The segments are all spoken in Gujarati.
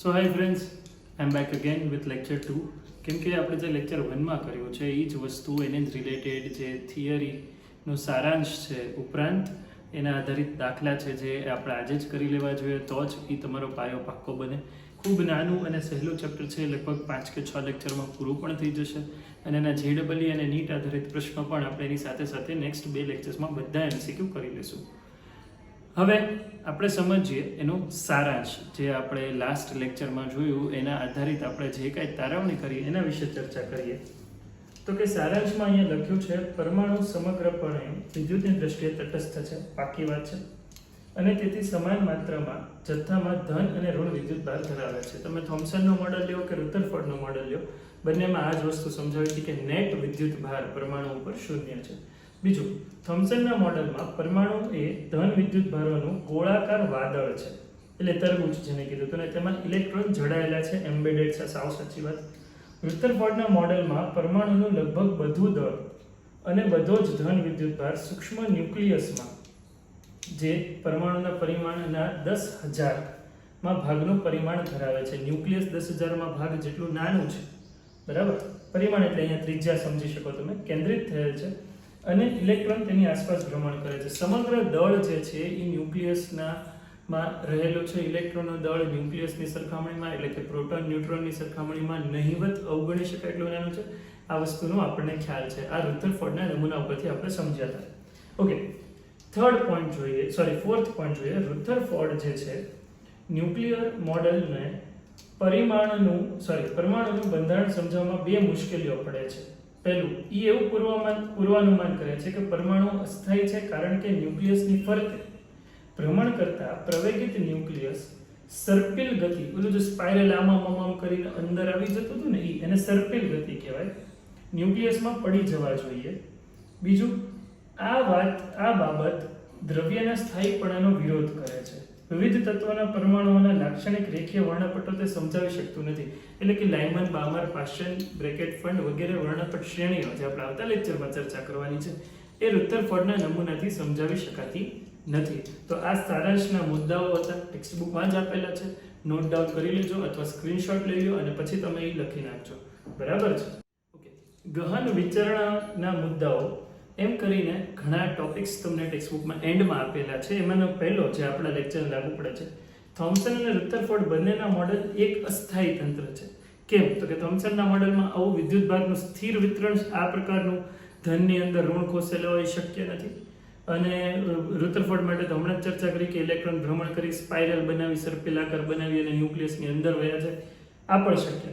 So hi friends, I am back again with lecture 2. કેમ કે આપણે જે લેક્ચર 1માં કર્યું છે એ જ વસ્તુ એને જ રિલેટેડ જે થિયરીનો સારાંશ છે ઉપરાંત એના આધારિત દાખલા છે જે આપણે આજે જ કરી લેવા જોઈએ તો જ એ તમારો પાયો પાક્કો બને. ખૂબ નાનું અને સહેલું ચેપ્ટર છે, લગભગ 5 કે 6 લેક્ચરમાં પૂરું પણ થઈ જશે અને એના JEE અને નીટ આધારિત પ્રશ્નો પણ આપણે એની સાથે સાથે નેક્સ્ટ 2 લેક્ચર્સમાં બધા MCQ કરી લઈશું. હવે આપણે સમજીએ એનો સારાંશ. જે આપણે લાસ્ટ લેક્ચરમાં જોયું એના આધારિત આપણે જે કાંઈ તારવણી કરી એના વિશે ચર્ચા કરીએ. તો કે સારાંશમાં અહીંયા લખ્યું છે, પરમાણુ સમગ્રપણે વિદ્યુતની દ્રષ્ટિએ તટસ્થ છે, પાકી વાત છે, અને તેથી સમાન માત્રામાં જથ્થામાં ધન અને ઋણ વિદ્યુત ભાર ધરાવે છે. તમે થોમ્સનનો મોડલ લ્યો કે રુથરફોર્ડનો મોડલ લ્યો, બંનેમાં આ જ વસ્તુ સમજાવી હતી કે નેટ વિદ્યુત ભાર પરમાણુ ઉપર શૂન્ય છે. બીજું, થોમ્સનના મોડલમાં પરમાણુ એ ધન વિદ્યુત ભારોનું ગોળાકાર વાદળ છે, એટલે તરબૂચ જેને કીધું હતું, અને તેમાં ઇલેક્ટ્રોન જડાયેલા છે, એમ્બેડેડ છે. સાવ સાચી વાત. રુથરફોર્ડના મોડલમાં પરમાણુનું લગભગ બધું દળ અને બધો જ ધન વિદ્યુત ભાર સૂક્ષ્મ ન્યુક્લિયસમાં, જે પરમાણુના પરિમાણના 10,000માં ભાગનું પરિમાણ ધરાવે છે. ન્યુક્લિયસ 10,000માં ભાગ જેટલું નાનું છે, બરાબર. પરિમાણ એટલે અહીંયા ત્રિજ્યા સમજી શકો તમે, કેન્દ્રિત થયેલ છે અને ઇલેક્ટ્રોન તેની આસપાસ ભ્રમણ કરે છે. સમગ્ર દળ જે છે એ ન્યુક્લિયસના માં રહેલું છે. ઇલેક્ટ્રોનનો દળ ન્યુક્લિયસની સરખામણીમાં, એટલે કે પ્રોટોન ન્યુટ્રોનની સરખામણીમાં નહિવત અવગણી શકાય એટલું નાનું છે. આ વસ્તુનો આપણને ખ્યાલ છે. આ રુથરફોર્ડના નમૂના ઉપરથી આપણે સમજ્યા હતા. ઓકે, ફોર્થ પોઈન્ટ જોઈએ. રુથરફોર્ડ જે છે ન્યુક્લિયર મોડલને પરમાણુનું બંધારણ સમજાવવામાં બે મુશ્કેલીઓ પડે છે. પહેલું, એ એવું પૂર્વાનુમાન કરે છે કે પરમાણુ અસ્થાયી છે કારણ કે ન્યુક્લિયસની ફરતે ભ્રમણ કરતા પ્રવેગિત ન્યુક્લિયસ સર્પિલ ગતિ, પેલું જે સ્પાઇરલ આમ કરીને અંદર આવી જતું હતું ને, એને સર્પિલ ગતિ કહેવાય, ન્યુક્લિયસમાં પડી જવા જોઈએ. બીજું, આ બાબત દ્રવ્યના સ્થાયીપણાનો વિરોધ કરે છે. વિવિધ તત્વોના પરમાણુઓના લાક્ષણિક રેખીય વર્ણપટો તે સમજાવી શકતું નથી. એટલે કે લાયમન, બામર, પાશ્ચન, બ્રેકેટ ફંડ વગેરે વર્ણપટ શ્રેણીઓ જે આપણે આવતા લેક્ચરમાં ચર્ચા કરવાની છે એ રુથરફોર્ડના નમૂનાથી સમજાવી શકાતી નથી. તો આ સારાંશના મુદ્દાઓ હતા, ટેક્સ્ટ બુકમાં જ આપેલા છે. નોટ ડાઉન કરી લેજો અથવા સ્ક્રીનશોટ લઈ લો અને પછી તમે એ લખી નાખજો, બરાબર છે. ઓકે, ગહન વિચારણાના મુદ્દાઓ એમ કરીને ઘણા ટોપિક્સ તમને ટેક્સ્ટ બુકમાં એન્ડમાં આપેલા છે. એમાંનો પહેલો જે આપણા લેક્ચરને લાગુ પડે છે, થોમ્સન અને રુથરફોર્ડ બંનેના મોડલ એક અસ્થાયી તંત્ર છે. કેમ? તો કે થોમ્સનના મોડલમાં આવું વિદ્યુત ભારનું સ્થિર વિતરણ, આ પ્રકારનું ધનની અંદર ઋણ ખોસેલો હોય, શક્ય નથી. અને રુથરફોર્ડ માટે તો હમણાં જ ચર્ચા કરી કે ઇલેક્ટ્રોન ભ્રમણ કરી સ્પાઇરલ બનાવી, સર્પિલાકાર બનાવી અને ન્યુક્લિયસની અંદર વયા જાય, આ પણ શક્ય.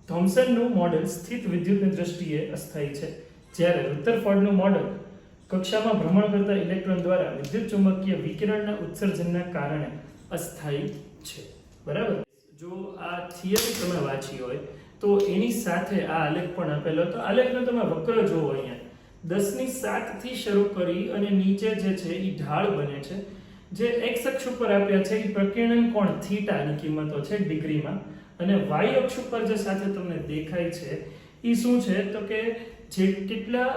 થોમ્સનનું મોડલ સ્થિત વિદ્યુતની દ્રષ્ટિએ અસ્થાયી છે, જ્યારે રુથરફોર્ડનું મોડલ કક્ષામાં ભ્રમણ કરતા ઇલેક્ટ્રોન દ્વારા વિદ્યુત ચુંબકીય વિકિરણના ઉત્સર્જનના કારણે અસ્થાયી છે, બરાબર. જો આ થિયરી તમે વાંચી હોય તો એની સાથે આ આલેખ પણ આપેલો હતો. આલેખનો તમે વક્ર જોવો અહીંયા, 10⁷ થી શરૂ કરી અને નીચે જે છે એ ઢાળ બને છે. જે x અક્ષ ઉપર આપ્યા છે એ પ્રકીર્ણન કોણ થીટાની કિંમતો છે ડિગ્રીમાં, અને y અક્ષ ઉપર જે સાથે તમને દેખાય છે એ શું છે તો કે જે કેટલા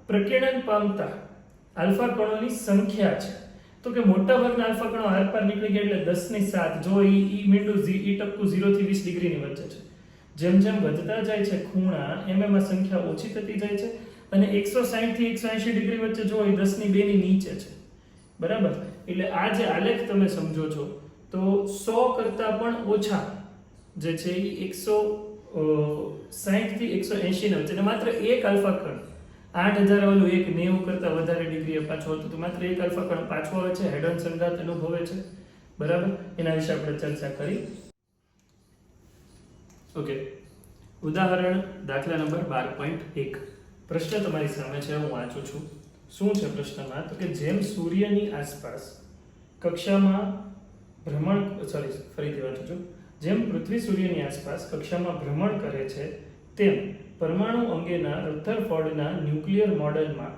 પ્રકીર્ણન પામતા આલ્ફા કણોની સંખ્યા છે. તો કે મોટાભાગના આલ્ફા કણો આરપાર નીકળી ગયા એટલે 10⁷. જો ઈ ટપકું 0 થી 20 ડિગ્રીની વચ્ચે છે. જેમ જેમ વધતા જાય છે ખૂણા, એમ એમાં સંખ્યા ઓછી થતી જાય છે. અને 160 થી 180 ડિગ્રી વચ્ચે જો એ 10⁻2 ની નીચે છે, બરાબર. એટલે આ જે આલેખ તમે સમજો છો તો 100 કરતા પણ ઓછા જે છે એ 160 થી 180 ના વચ્ચે, માત્ર એક આલ્ફા કણ 8000 વાળું એક 90 કરતા વધારે ડિગ્રીએ પાછો હતો, તો માત્ર એક આલ્ફા કણ પાછો આવે છે, હેડન સંઘાત અનુભવે છે, બરાબર. એના વિશે આપણે ચર્ચા કરી. ઓકે, ઉદાહરણ દાખલા નંબર 12.1. પ્રશ્ન તમારી સામે છે, હું વાંચું છું. શું છે પ્રશ્નમાં? તો કે જેમ સૂર્યની આસપાસ કક્ષામાં જેમ પૃથ્વી સૂર્યની આસપાસ કક્ષામાં ભ્રમણ કરે છે, તેમ પરમાણુ અંગેના રુથરફોર્ડના ન્યુક્લિયર મોડેલમાં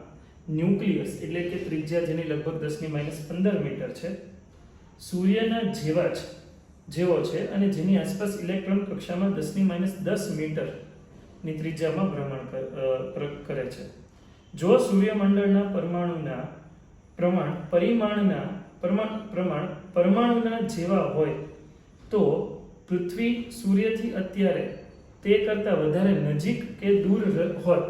ન્યુક્લિયસ એટલે કે ત્રિજ્યા જેની લગભગ 10⁻15 મીટર છે, સૂર્યના જેવો છે અને જેની આસપાસ ઇલેક્ટ્રોન કક્ષામાં 10⁻10 મીટરની ત્રિજ્યામાં ભ્રમણ કરે છે. જો સૂર્યમંડળના પરમાણુના જેવા હોય તો પૃથ્વી સૂર્યથી અત્યારે તે કરતાં વધારે નજીક કે દૂર હોત,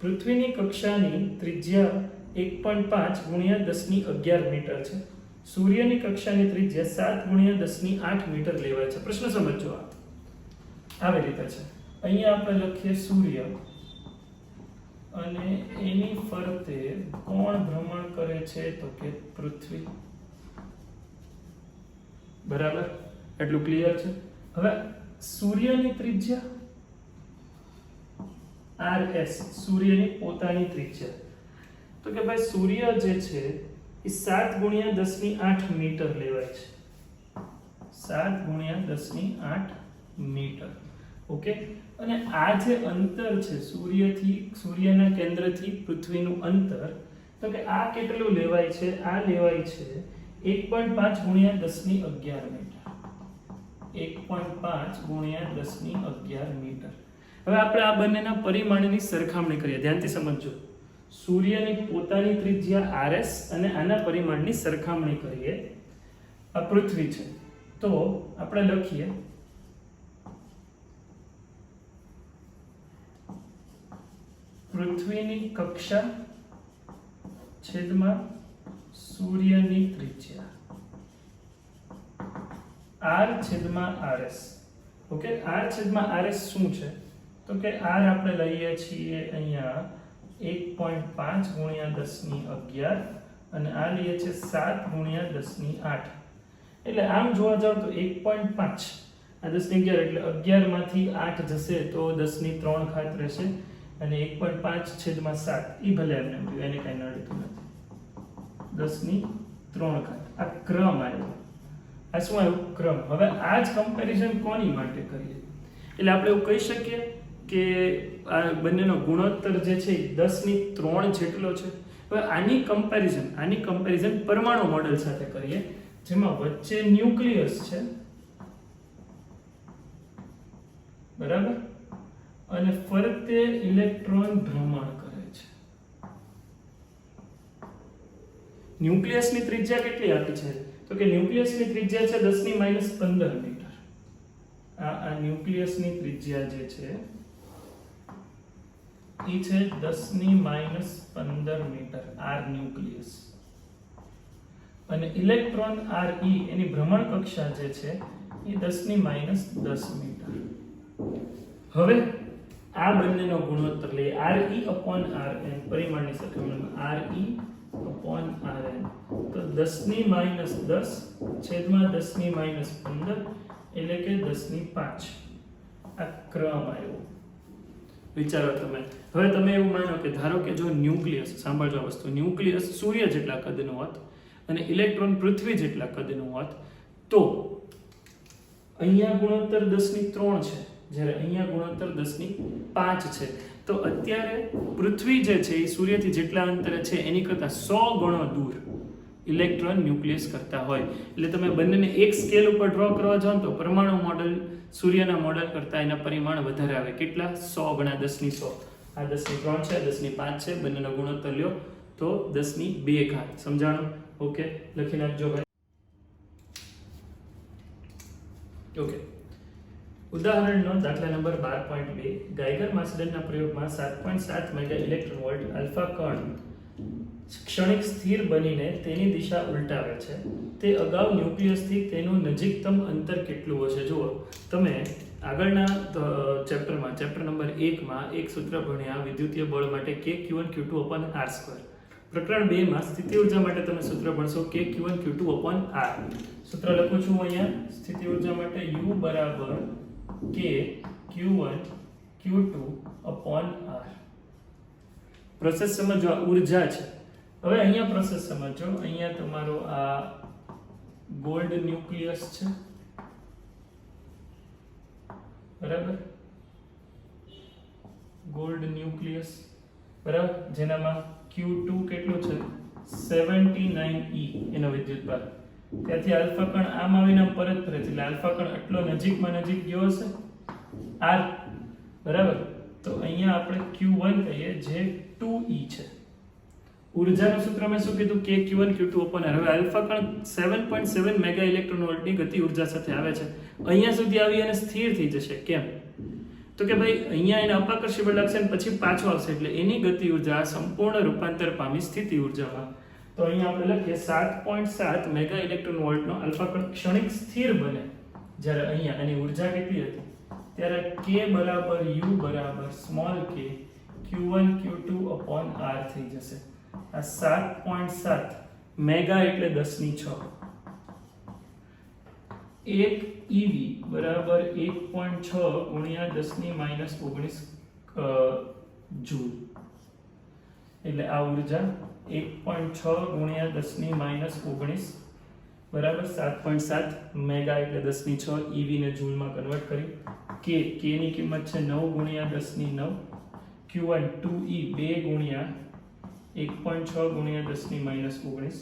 પૃથ્વીની કક્ષાની ત્રિજ્યા 1.5 ગુણ્યા 1011 મીટર છે, સૂર્યની કક્ષાની ત્રિજ્યા 7 ગુણ્યા 10 મીટર લેવાય છે. પ્રશ્ન સમજો. આવી રીતે છે. અહીંયા આપણે લખીએ સૂર્ય અને એની ફરતે કોણ ભ્રમણ કરે છે? તો કે પૃથ્વી. બરાબર, એટલું ક્લિયર છે. હવે સૂર્યની ત્રિજ્યા RS, સૂર્યની પોતાની ત્રિજ્યા, તો કે ભાઈ સૂર્ય જે છે એ 7 ગુણ્યા 10 મીટર લેવાય છે. 7 ગુણ્યા 10 મીટર. ઓકે, અને આ જે અંતર છે સૂર્યના કેન્દ્રથી પૃથ્વીનું અંતર, તો કે આ કેટલું લેવાય છે? આ લેવાય છે 1.5 ગુણ્યા 1011 મીટર. 1.5 ગુણ્યા 1011 મીટર. હવે આપણે આ બંનેના પરિમાણની સરખામણી કરીએ. ધ્યાનથી સમજજો. સૂર્યની પોતાની ત્રિજ્યા RS અને આના પરિમાણની સરખામણી કરીએ. આ પૃથ્વી છે, તો આપણે લખીએ પૃથ્વીની કક્ષા છેદમાં સૂર્યની ત્રિજ્યા R છેદમાં RS. ઓકે, R છેદમાં RS શું છે? તો કે R આપણે લઈએ છીએ અહીંયા 1.5 ગુણ્યા 1011 અને આ લઈએ છે 7 ગુણ્યા 10 એટલે આમ જોવા જાવ તો 1.5 આ 10 એટલે 11 માંથી 8 જશે તો 10 રહેશે અને 1.5 છેદમાં 7 એ ભલે એમને મળ્યું, એને કઈ નડતું નથી. 10 આ ક્રમ આવ્યો. આ શું આવ્યું? ક્રમ. હવે આ જ કમ્પેરિઝન કોની માટે કરીએ? એટલે આપણે એવું કહી શકીએ કે આ બંનેનો ગુણોત્તર જે છે 10 જેટલો છે. હવે આની કમ્પેરિઝન પરમાણુ મોડેલ સાથે કરીએ, જેમાં વચ્ચે ન્યુક્લિયસ છે, બરાબર, અને ફરતે ઇલેક્ટ્રોન ભ્રમણ કરે છે. ન્યુક્લિયસની ત્રિજ્યા કેટલી આપી છે? તો કે ન્યુક્લિયસની ત્રિજ્યા છે 10 મીટર. આ ન્યુક્લિયસની ત્રિજ્યા જે છે એ છે 10 મીટર. R ન્યુક્લિયસ અને ઇલેક્ટ્રોન RE એની ભ્રમણ કક્ષા જે છે એ 10 મીટર. હવે આ બંનેનો ગુણોત્તર લઈએ RE/RN પરિમાણની સરખામણીમાં RE/RN તો 10 છેદમાં 10 એટલે કે 10 આ ક્રમ આવ્યો. વિચારો તમે. હવે તમે એવું માનો કે ધારો કે જો ન્યુક્લિયસ, સાંભળજો આ વસ્તુ, ન્યુક્લિયસ સૂર્ય જેટલા કદનું હોત અને ઇલેક્ટ્રોન પૃથ્વી જેટલા કદનું હોત, તો અહીંયા ગુણોત્તર 10 છે, જ્યારે અહીંયા ગુણોત્તર 10 છે. તો અત્યારે પૃથ્વી જે છે એ સૂર્યથી જેટલા અંતરે છે એની કરતાં 100 ગણો દૂર ઇલેક્ટ્રોન ન્યુક્લિયસ કરતા હોય. એટલે તમે બંનેને એક સ્કેલ ઉપર ડ્રો કરવા જાઓ તો પરમાણુ મોડેલ સૂર્યના મોડેલ કરતાં એના પરિમાણ વધારે આવે. કેટલા? 100 ગણા. 10 આ 10 છે, 10 છે, બંનેનો ગુણોત્તર લ્યો તો 10 સમજાણું? ઓકે, લખી નાખજો ભાઈ. ઓકે, ઉદાહરણનો દાખલા નંબર 12.2. ગાઈગર માસડેનના પ્રયોગમાં 7.7 મેગા ઇલેક્ટ્રોન વોલ્ટ આલ્ફા કણ ક્ષણિક સ્થિર બનીને તેની દિશા ઉલટાવે છે. તે અગાઉ ન્યુક્લિયસથી તેનું નજીકતમ અંતર કેટલું હશે? જુઓ, તમે આગળના ચેપ્ટરમાં, ચેપ્ટર નંબર 1માં એક સૂત્ર ભણ્યા વિદ્યુતીય બળ માટે K(Q1Q2/R²). પ્રકરણ 2 માં સ્થિતિ ઊર્જા માટે તમે સૂત્ર ભણશો K(Q1Q2/R). સૂત્ર લખું છું અહીંયા. સ્થિતિ ઊર્જા માટે U બરાબર K(Q1Q2/R). પ્રોસેસ સમજો, આ ઊર્જા છે. હવે અહીંયા પ્રોસેસ સમજો. અહીંયા તમારો આ ગોલ્ડ ન્યુક્લિયસ છે, બરાબર, ગોલ્ડ ન્યુક્લિયસ, બરાબર, જેનામાં Q2 કેટલું છે? 79e એનો વિદ્યુતભાર. ત્યાંથી આલ્ફા કણ આમ આવીને પરત ફરે છે, એટલે આલ્ફા કણ આટલો નજીકમાં નજીક ગયો હશે R, બરાબર. તો અહીંયા આપણે Q1 કહીએ જે 2e છે. ઉર્જાનું સૂત્ર મેં શું કીધું કે Q1 Q2 upon R. હવે આલ્ફા કણ 7.7 મેગા ઇલેક્ટ્રોન વોલ્ટની ગતિ ઉર્જા સાથે આવે છે. અહીંયા સુધી આવી અને સ્થિર થઈ જશે. કેમ? તો કે ભાઈ અહીંયા એને અપાકર્ષી બળ લાગશે અને પછી પાછો આવશે એટલે એની ગતિ ઉર્જા સંપૂર્ણ રૂપાંતર પામી સ્થિતિ ઉર્જામાં. તો અહીંયા આપણે લખીએ 7.7 મેગા ઇલેક્ટ્રોન વોલ્ટનો આલ્ફા કણ ક્ષણિક સ્થિર બને જ્યારે અહીંયા એની ઉર્જા કેટલી હતી ત્યારે k બરાબર u બરાબર small k Q1 Q2 upon R થઈ જશે. આ 7.7 મેગા એટલે 10⁶. 1 eV બરાબર 1.6 ગુણ્યા 10⁻⁻19 જૂલ. એટલે આ ઉર્જા 1.6 ગુણ્યા 10⁻⁻19 બરાબર 7.7 મેગા એટલે 10⁶ eV ને જૂલમાં કન્વર્ટ કરી. k ની કિંમત છે 9 ગુણ્યા 10⁹. Q1 2e 2 ગુણ્યા 1.6 ગુણ્યા 10⁻⁻19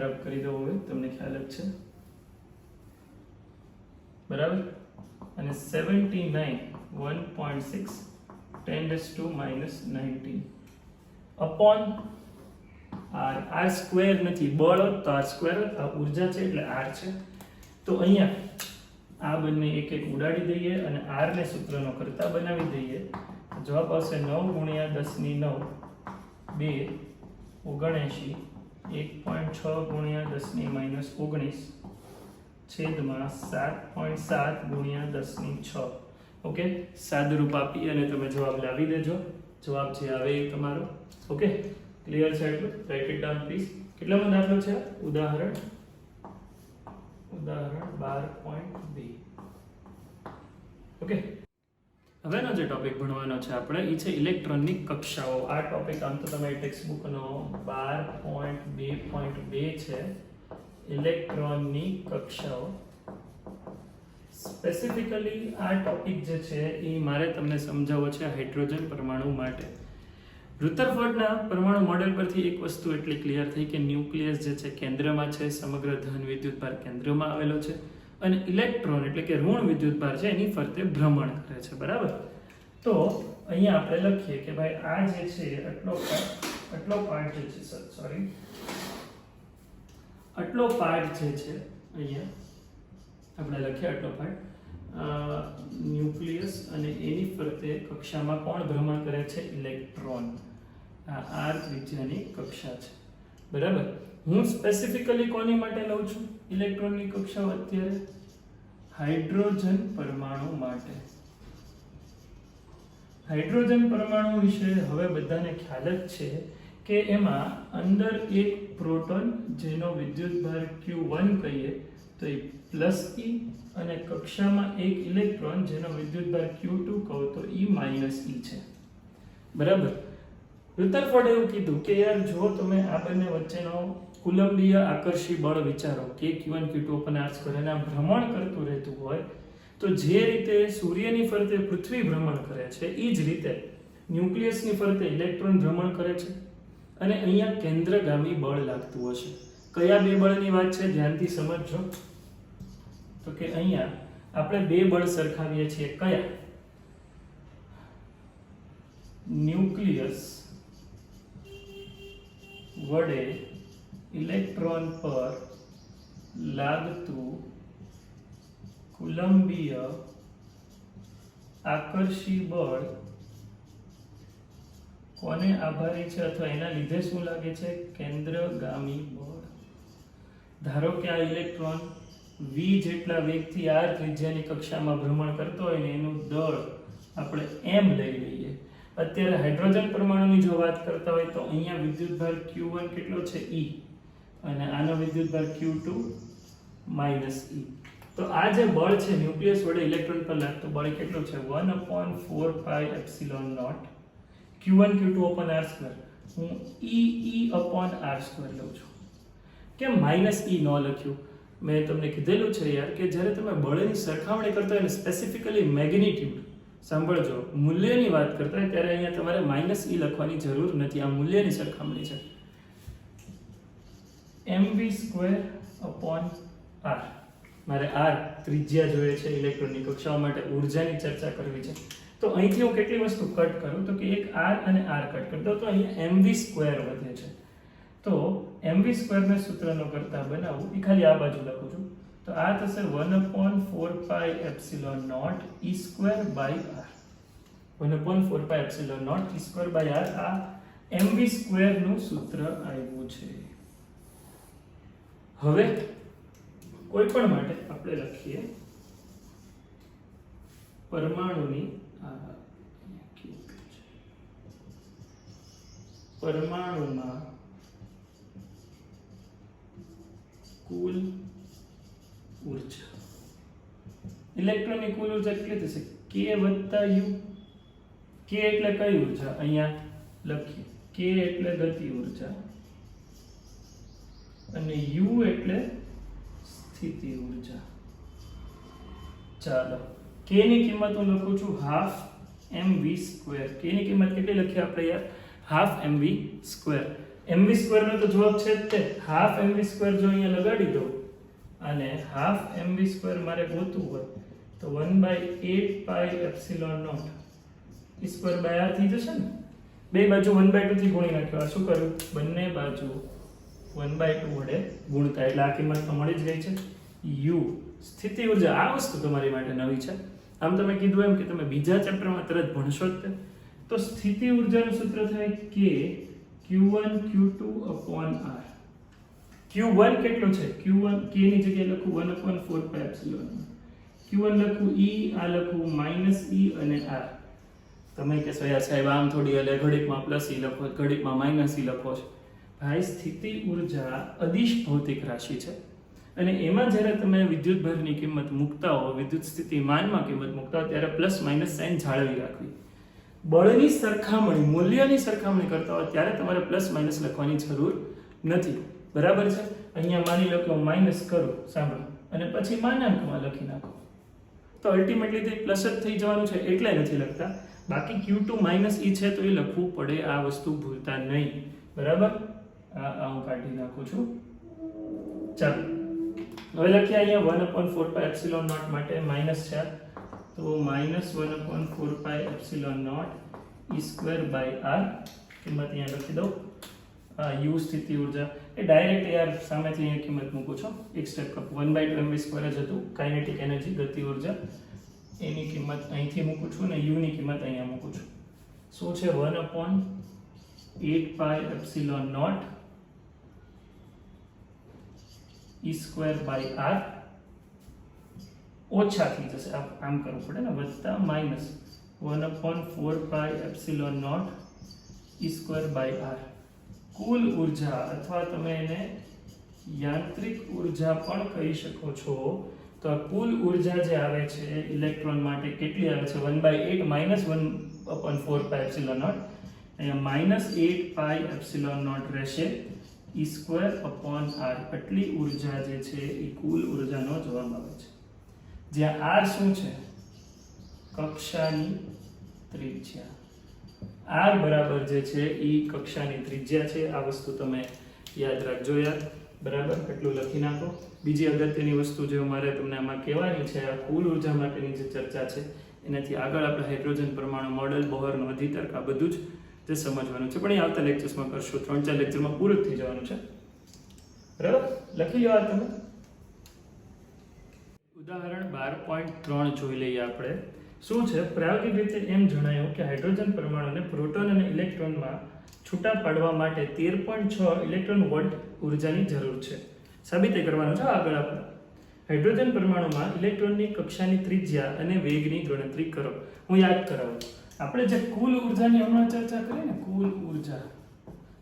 રબ કરી દો. હવે તમને ખ્યાલ જ છે બરાબર. અને 79 1.6 10⁻⁻19 અપોન r. r સ્ક્વેર નથી, બળ હોત તો r સ્ક્વેર હોત. આ ઉર્જા છે એટલે r છે. તો અહીંયા આ બંને એક એક ઉડાડી દઈએ અને r ને સૂત્રનો કરતા બનાવી દઈએ. જવાબ આવશે 9 ગુણ્યા 10⁹ 2 79 1.6 ગુણ્યા 10⁻⁻19 છેદમાં 7.7 ગુણ્યા 10⁶. ઓકે, સાદુરૂપ આપી અને તમે જવાબ લાવી દેજો. જવાબ જે આવે એ તમારો. ઓકે, ક્લિયર છે એટલું? Write it down please. કેટલામો દાખલો છે? ઉદાહરણ 12.2. ઓકે, હવેનો જે ટોપિક ભણવાનો છે આપણે એ છે ઇલેક્ટ્રોનની કક્ષાઓ. આ ટોપિક આમ તો તમારી ટેક્સ્ટ બુકનો 12.2.2 છે, ઇલેક્ટ્રોનની કક્ષાઓ. સ્પેસિફિકલી આ ટોપિક જે છે એ મારે તમને સમજાવવો છે હાઇડ્રોજન પરમાણુ માટે. રુથરફોર્ડના પરમાણુ મોડેલ પરથી એક વસ્તુ એટલી ક્લિયર થઈ કે ન્યુક્લિયસ જે છે કેન્દ્રમાં છે, સમગ્ર ધન વિદ્યુતભાર કેન્દ્રમાં આવેલો છે અને ઇલેક્ટ્રોન એટલે કે ઋણ વિદ્યુતભાર છે એની ફરતે ભ્રમણ કરે છે. બરાબર. તો અહીંયા આપણે લખીએ કે ભાઈ આ જે છે આટલો પાર્ટ જે છે આટલો પાર્ટ જે છે અહીંયા આપણે લખીએ આટલો પાર્ટ ન્યુક્લિયસ અને એની ફરતે કક્ષામાં કોણ ભ્રમણ કરે છે? ઇલેક્ટ્રોન. આ r ત્રિજ્યાની કક્ષા છે. બરાબર. હું સ્પેસિફિકલી કોની માટે લઉં છું ઇલેક્ટ્રોનની કક્ષાઓ અત્યારે? હાઇડ્રોજન પરમાણુ માટે. હાઇડ્રોજન પરમાણુ વિશે હવે બધાને ખ્યાલ જ છે કે એમાં અંદર એક પ્રોટોન જેનો વિદ્યુતભાર Q1 કહીએ તો એ પ્લસ e અને કક્ષામાં એક ઇલેક્ટ્રોન જેનો વિદ્યુતભાર Q2 કહો તો e માઇનસ e છે. બરાબર. રુથરફોર્ડે એવું કીધું કે યાર જો તમે આ બંને વચ્ચેનો કુલંબીય આકર્ષી બળ વિચારો કે Q1 Q2 upon r² અને આ ભ્રમણ કરતું રહેતું હોય તો જે રીતે સૂર્યની ફરતે પૃથ્વી ભ્રમણ કરે છે એ જ રીતે ન્યુક્લિયસની ફરતે ઇલેક્ટ્રોન ભ્રમણ કરે છે અને અહીંયા કેન્દ્રગામી બળ લાગતું હશે. કયા બે બળની વાત છે ધ્યાનથી સમજજો. તો કે અહીંયા આપણે બે બળ સરખાવીએ છીએ. કયા? ન્યુક્લિયસ વડે ઇલેક્ટ્રોન પર લાગતું કુલંબીય આકર્ષી બળ કોને આભારી છે અથવા એના લીધે શું લાગે છે? કેન્દ્રગામી બળ. ધારો કે આ ઇલેક્ટ્રોન v જેટલા વેગથી r ત્રિજ્યાની કક્ષામાં ભ્રમણ કરતો હોય ને એનું દળ આપણે m લઈ લઈએ. અત્યારે હાઇડ્રોજન પરમાણુની જો વાત કરતા હોય તો અહીંયા વિદ્યુતભાર Q1 કેટલો છે? e અને આનો વિદ્યુતભાર Q2 માઇનસ e. તો આ જે બળ છે ન્યુક્લિયસ વડે ઇલેક્ટ્રોન પર લાગતું બળ કેટલું છે? 1/4πε0 Q1 Q2 upon r². હું e/r² લઉં છું. કેમ માઇનસ e ન લખ્યું? મેં તમને કીધેલું છે યાર કે જ્યારે તમે બળની સરખામણી કરતા હોય ને સ્પેસિફિકલી મેગ્નિટ્યુડ સાંભળજો, મૂલ્યની વાત કરતા હોય ત્યારે અહીંયા તમારે માઇનસ e લખવાની જરૂર નથી. આ મૂલ્યની સરખામણી છે. mv²/r. મારે r ત્રિજ્યા જોઈએ છે ઇલેક્ટ્રોનની કક્ષાઓ માટે, ઉર્જાની ચર્ચા કરવી છે. તો અહીંથી હું કેટલી વસ્તુ કટ કરું તો કે એક r અને r કટ કરી દઉં તો અહીંયા mv² વધે છે. તો mv² ને સૂત્રનો કરતા બનાવું એ ખાલી આ બાજુ લખું છું તો આ થશે 1/4πε0 e²/r 1/4πε0 e²/r આ mv² નું સૂત્ર આવ્યું છે. હવે કોઈ પણ માટે આપણે લખીએ પરમાણુની પરમાણુમાં કુલ ઉર્જા ઇલેક્ટ્રોનની કુલ ઉર્જા કેટલી થશે k + u. k એટલે કઈ ઉર્જા અહીંયા લખીએ k એટલે ગતિ ઉર્જા અને u એટલે સ્થિતિ ઉર્જા. ચાલો k ની કિંમત હું લખું છું ½ mv². k ની કિંમત કેટલી લખી આપણે યાર ½ mv². mv² નો તો જવાબ છે જ તે ½ mv² જો અહીંયા લગાડી દઉં અને ½ mv² મારે ગોતવું હોય તો 1/8πε0 e²/r થઈ જશે ને. બે બાજુ 1/2 થી ગુણી નાખ્યો. શું કરું બંને બાજુ 1/2 વડે ગુણતા એટલે આ કિંમત તો મળી જ ગઈ છે. u સ્થિતિ ઉર્જા આ વસ્તુ તમારી માટે નવી છે. આમ તમે કીધું એમ કે તમે બીજા ચેપ્ટરમાં તરત ભણશો જ તે તો સ્થિતિ ઉર્જાનું સૂત્ર થાય k q1 q2/r. q1 કેટલું છે q1 k ની જગ્યાએ લખું 1/4πε0 q1 લખું e આ લખું -e અને r. તમે કહેશો યાર સાહેબ આમ થોડી એટલે ઘડીકમાં પ્લસ e લખો ઘડીકમાં માઇનસ e લખો છો. ભાઈ સ્થિતિ ઉર્જા અદિશ ભૌતિક રાશિ છે અને એમાં જ્યારે તમે વિદ્યુત ભારની કિંમત મૂકતા હો વિદ્યુત સ્થિતિમાનમાં કિંમત મૂકતા હો ત્યારે પ્લસ માઇનસ સાઇન જાળવી રાખવી. બળની સરખામણી મૂલ્યની સરખામણી કરતા હોય ત્યારે તમારે પ્લસ માઇનસ લખવાની જરૂર નથી. બરાબર છે. અહીંયા માની લો કે હું માઇનસ કરું સાંભળો અને પછી માનાંકમાં લખી નાખો તો અલ્ટિમેટલી તે પ્લસ જ થઈ જવાનું છે એટલે નથી લખતા. બાકી q2 - e છે તો એ લખવું પડે. આ વસ્તુ ભૂલતા નહીં. બરાબર. આ હું કાઢી નાખું છું. ચાલો હવે લખીએ અહીંયા 1/4πε0 માટે માઈનસ છે તો -1/4πε0 e²/r કિંમત અહીંયા લખી દઉં. u સ્થિતિ ઉર્જા એ ડાયરેક્ટ યાર સામેથી અહીંયા કિંમત મૂકું છું. એક સ્ટેપ કપ 1/2 mv² જ હતું કાઇનેટિક એનર્જી ગતિ ઉર્જા એની કિંમત અહીંથી મૂકું છું અને u ની કિંમત અહીંયા મૂકું છું. શું છે 1/8πε0 e²/r ઓછા થઈ જશે આમ કરવું પડે ને વત્તા માઈનસ 1/4πε0 e²/r. કુલ ઉર્જા અથવા તમે એને યાંત્રિક ઉર્જા પણ કહી શકો છો. તો આ કુલ ઉર્જા જે આવે છે ઇલેક્ટ્રોન માટે કેટલી આવે છે 1/8 1/4πε0 અહીંયા -8πε0 રહેશે e²/r. આટલી ઉર્જા જે છે એ કુલ ઉર્જાનો જવાબ આવે છે. જ્યાં r શું છે કક્ષાની ત્રિજ્યા. r બરાબર જે છે એ કક્ષાની ત્રિજ્યા છે. આ વસ્તુ તમે યાદ રાખજો યાર. બરાબર. કેટલું લખી નાખો. બીજી અગત્યની વસ્તુ જે મારે તમને આમાં કહેવાની છે આ કુલ ઉર્જા માટેની જે ચર્ચા છે એનાથી આગળ આપણે હાઇડ્રોજન પરમાણુ મોડેલ બોહરનો અધિતર્ક આ બધું જ તે સમજવાનું છે પણ એ આવતા લેક્ચર્સમાં કરશું. 3-4 લેક્ચરમાં પૂરું થઈ જવાનું છે. બરાબર. લખી લો આ તમે. ઉદાહરણ 12.3 જોઈ લઈએ આપણે. શું છે પ્રાયોગિક રીતે એમ જણાયું કે હાઇડ્રોજન પરમાણુને પ્રોટોન અને ઇલેક્ટ્રોનમાં છૂટા પાડવા માટે 13.6 ઇલેક્ટ્રોન વોલ્ટ ઉર્જાની જરૂર છે. સાબિત કરવાનું છે આગળ આપણે. હાઇડ્રોજન પરમાણુમાં ઇલેક્ટ્રોનની કક્ષાની ત્રિજ્યા અને વેગની ગણતરી કરો. હું યાદ કરાવું. આપણે જે કુલ ઉર્જાની હમણાં ચર્ચા કરી ને કુલ ઉર્જા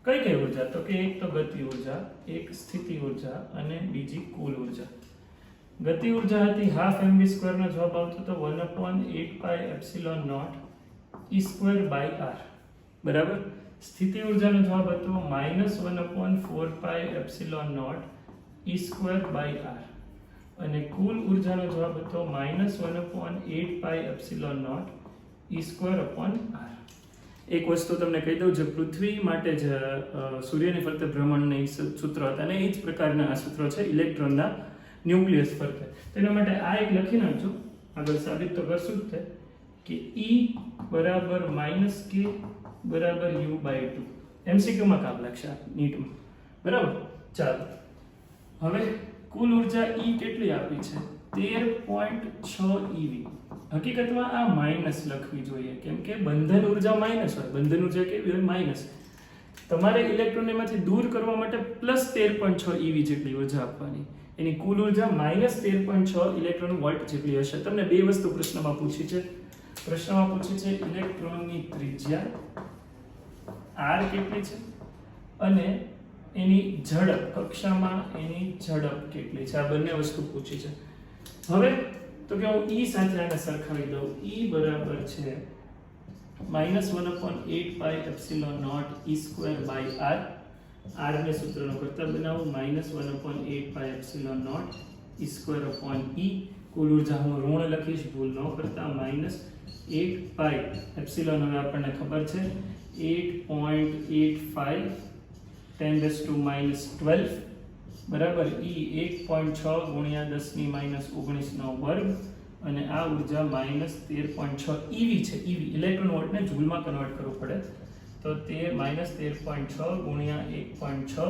કઈ કઈ ઉર્જા તો કે એક તો ગતિ ઉર્જા એક સ્થિતિ ઉર્જા અને બીજી કુલ ઉર્જા. ગતિ ઉર્જા હતી ½ mv² નો જવાબ આવતો તો 1/8πε0 e²/r. બરાબર. સ્થિતિ ઉર્જાનો જવાબ હતો -1/4πε0 e²/r અને કુલ ઉર્જાનો જવાબ હતો -1/8πε0 e²/r. એક વસ્તુ તમને કહી દઉં જે પૃથ્વી માટે જ સૂર્યની ફરતે ભ્રમણની સૂત્ર હતા અને એ જ પ્રકારના આ સૂત્રો છે ઇલેક્ટ્રોનના ન્યુક્લિયસ ફરતે. તેના માટે આ એક લખી નાખજો. આગળ સાબિત તો કરશું જ કે E = -k = u/2. MCQ માં કામ લાગશે નીટમાં. બરાબર. ચાલો હવે કુલ ઉર્જા E કેટલી આપી છે 13.6 eV. હકીકતમાં આ માઇનસ લખવી જોઈએ કેમ કે બંધન ઉર્જા માઇનસ હોય. બંધન ઉર્જા કેવી હોય? માઇનસ. તમારે ઇલેક્ટ્રોનને માંથી દૂર કરવા માટે પ્લસ 13.6 eV જેટલી ઉર્જા આપવાની. એની કુલ ઉર્જા માઇનસ 13.6 ઇલેક્ટ્રોન વોલ્ટ જેટલી હશે. તમને બે વસ્તુ પ્રશ્નમાં પૂછી છે. પ્રશ્નમાં પૂછી છે ઇલેક્ટ્રોનની ત્રિજ્યા r કેટલી છે અને એની ઝડપ કક્ષામાં એની ઝડપ કેટલી છે. આ બંને વસ્તુ પૂછી છે. હવે તો કે હું E સાથે આને સરખાવી દઉં. E બરાબર છે -1/8 pi epsilon naught E square by r. r ને સૂત્રનો કરતા બનાવું -1/8 pi epsilon naught E square upon E. કુલ ઉર્જા હું ઋણ લખીશ, ભૂલ ન કરતા. -8 pi epsilon હવે આપણને ખબર છે 8.85 10⁻12 બરાબર. E 1.6 ગુણ્યા 10⁻19 નો વર્ગ અને આ ઉર્જા -13.6 eV છે. eV ઇલેક્ટ્રોન વોલ્ટને જૂલમાં કન્વર્ટ કરવું પડે તો તે -13.6 ગુણ્યા 1.6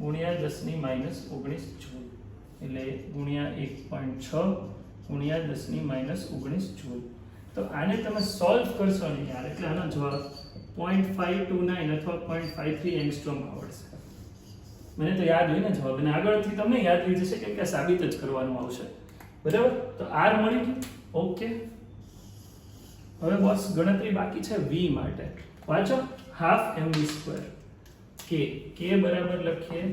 ગુણ્યા 10⁻19 જૂલ એટલે ગુણ્યા 1.6 ગુણ્યા 10⁻19 જૂલ. તો આને તમે સોલ્વ કરશો ને યાર એટલે આનો જવાબ 0.529 અથવા 0.53 એંગસ્ટ્રોમ આવડશે. મને તો યાદ હોય ને જવાબ, અને આગળથી તમને યાદ રહી જશે કેમ કે સાબિત જ કરવાનું આવશે. બરાબર. તો r મળી ગયું. ઓકે. હવે બોસ ગણતરી બાકી છે v માટે. વાંચો. હાફ mv² k બરાબર લખીએ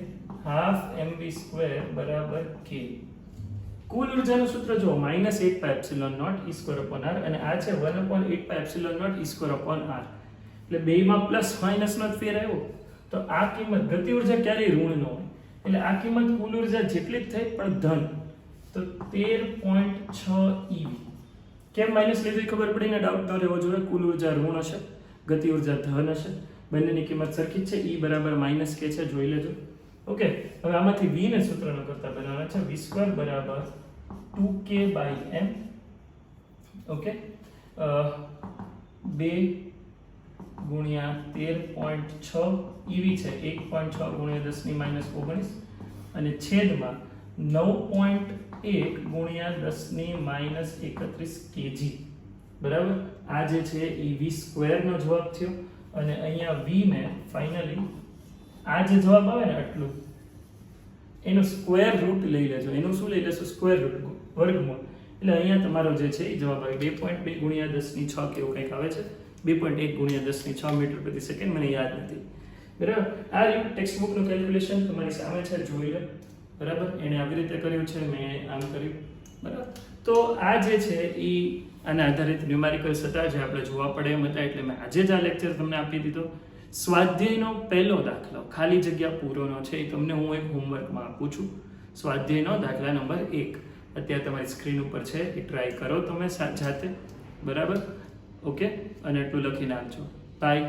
½ mv² બરાબર k. કુલ ઉર્જાનું સૂત્ર જો -8 pi epsilon naught E square upon r અને આ છે 1/8 pi epsilon naught E square upon r. એટલે બેયમાં પ્લસ માઇનસ નો ફેર આવ્યો તો આ કિંમત ગતિ ઉર્જા ક્યારેય ઋણ ન હોય એટલે આ કિંમત કુલ ઉર્જા જેટલી જ થઈ પણ ધન. તો 13.6 eV. કેમ માઇનસ લીધી ખબર પડીને ડાઉટ ન રહેવો જોઈએ. કુલ ઉર્જા ઋણ હશે, ગતિ ઉર્જા ધન હશે, બંનેની કિંમત સરખી જ છે. E બરાબર -k છે, જોઈ લેજો. ઓકે. હવે આમાંથી v ને સૂત્રનો કરતા બનાવે છે v² બરાબર 2k/m. ઓકે. 2 ગુણ્યા 13.6 eV છે 1.6 ગુણ્યા 10⁻19 અને છેદમાં 9.1 ગુણ્યા 10⁻31 kg. બરાબર. આ જે છે એ v² નો જવાબ થયો અને અહીંયા v ને ફાઇનલી આ જે જવાબ આવે ને આટલું એનું સ્ક્વેર રૂટ લઈ લેજો. એનું શું લઈ લેશો? સ્ક્વેર રૂટ, વર્ગમૂળ. એટલે અહીંયા તમારો જે છે એ જવાબ આવે 2.2 ગુણ્યા 10⁶ કેવું કંઈક આવે છે. 2.1 ગુણ્યા 10⁶ મીટર પ્રતિ સેકન્ડ. મને યાદ નથી. બરાબર. આ રહ્યું ટેક્સ્ટ બુકનું કેલ્ક્યુલેશન તમારી સામે છે, જોઈ લો. બરાબર. એને આવી રીતે કર્યું છે, મેં આમ કર્યું. બરાબર. તો આ જે છે એ આના આધારિત ન્યુમેરિકલ્સ હતા જે આપણે જોવા પડે એમ હતા એટલે મેં આજે જ આ લેક્ચર તમને આપી દીધો. સ્વાધ્યાયનો પહેલો દાખલો ખાલી જગ્યા પૂરોનો છે એ તમને હું એક હોમવર્કમાં આપું છું. સ્વાધ્યાયનો દાખલા નંબર 1 અત્યારે તમારી સ્ક્રીન ઉપર છે, એ ટ્રાય કરો તમે જાતે. બરાબર. ઓકે. અને એટલું લખી નાખજો. બાય.